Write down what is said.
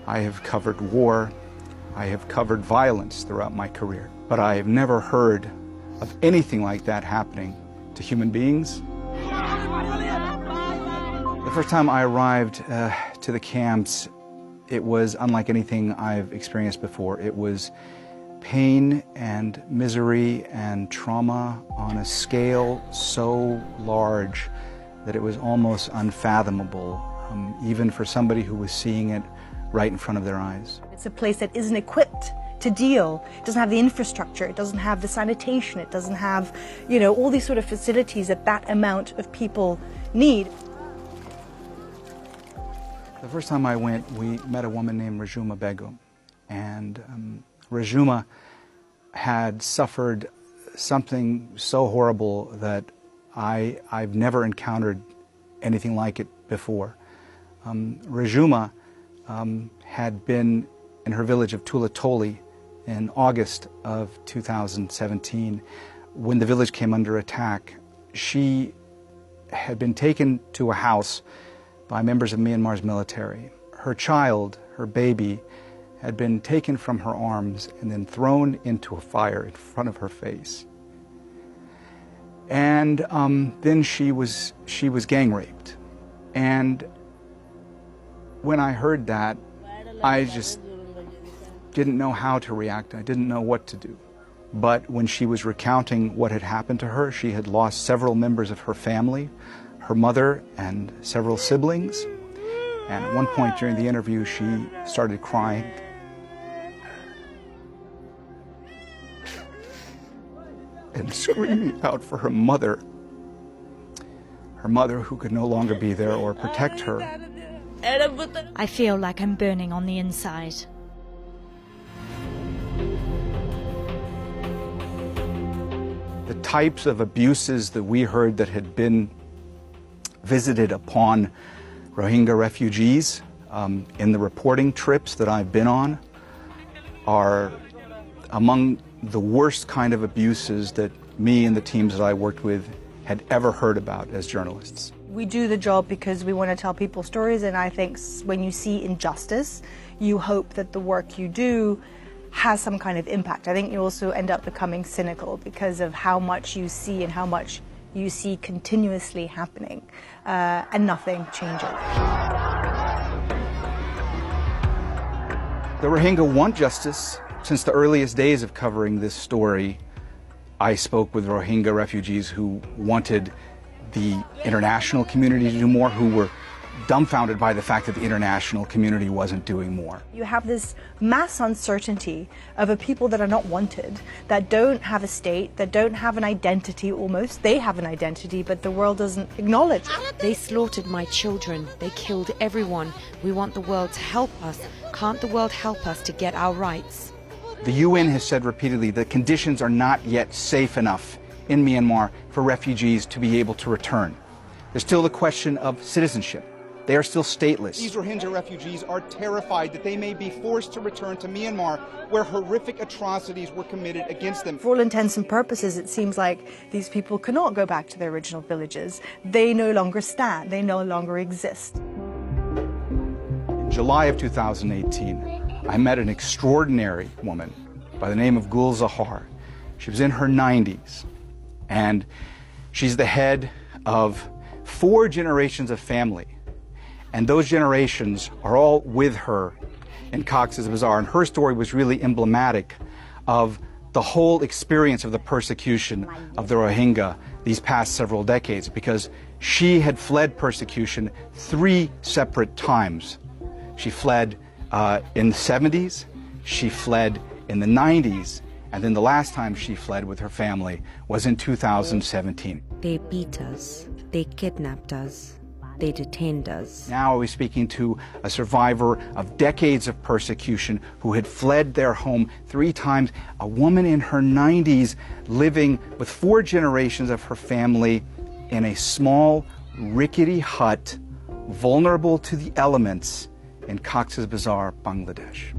I have covered war. I have covered violence throughout my career. But I have never heard of anything like that happening to human beings. The first time I arrived to the camps, it was unlike anything I've experienced before. It was pain and misery and trauma on a scale so large that it was almost unfathomable, even for somebody who was seeing it right in front of their eyes. It's a place that isn't equipped to deal. It doesn't have the infrastructure, it doesn't have the sanitation, it doesn't have, all these sort of facilities that that amount of people need. The first time I went, we met a woman named Rajuma Begum, and Rajuma had suffered something so horrible that I've never encountered anything like it before. Rajuma had been in her village of Tulatoli in August of 2017. When the village came under attack, she had been taken to a house by members of Myanmar's military. Her child, her baby, had been taken from her arms and then thrown into a fire in front of her face. And then she was gang raped. And when I heard that, I just didn't know how to react. I didn't know what to do. But when she was recounting what had happened to her, she had lost several members of her family, her mother and several siblings. And at one point during the interview, she started crying. And screaming out for her mother who could no longer be there or protect her. I feel like I'm burning on the inside. The types of abuses that we heard that had been visited upon Rohingya refugees in the reporting trips that I've been on are among the worst kind of abuses that me and the teams that I worked with had ever heard about as journalists. We do the job because we want to tell people stories, and I think when you see injustice, you hope that the work you do has some kind of impact. I think you also end up becoming cynical because of how much you see and how much you see continuously happening, and nothing changes. The Rohingya want justice. Since the earliest days of covering this story, I spoke with Rohingya refugees who wanted the international community to do more, who were dumbfounded by the fact that the international community wasn't doing more. You have this mass uncertainty of a people that are not wanted, that don't have a state, that don't have an identity almost. They have an identity, but the world doesn't acknowledge it. They slaughtered my children. They killed everyone. We want the world to help us. Can't the world help us to get our rights? The UN has said repeatedly that conditions are not yet safe enough in Myanmar for refugees to be able to return. There's still the question of citizenship. They are still stateless. These Rohingya refugees are terrified that they may be forced to return to Myanmar, where horrific atrocities were committed against them. For all intents and purposes, it seems like these people cannot go back to their original villages. They no longer stand. They no longer exist. In July of 2018, I met an extraordinary woman by the name of Gul Zahar. She was in her 90s, and she's the head of 4 generations of family. And those generations are all with her in Cox's Bazar. And her story was really emblematic of the whole experience of the persecution of the Rohingya these past several decades, because she had fled persecution 3 separate times. She fled in the 70s, she fled in the 90s, and then the last time she fled with her family was in 2017. They beat us, they kidnapped us, they detained us. Now I was speaking to a survivor of decades of persecution who had fled their home 3 times, a woman in her 90s living with 4 generations of her family in a small, rickety hut, vulnerable to the elements in Cox's Bazar, Bangladesh.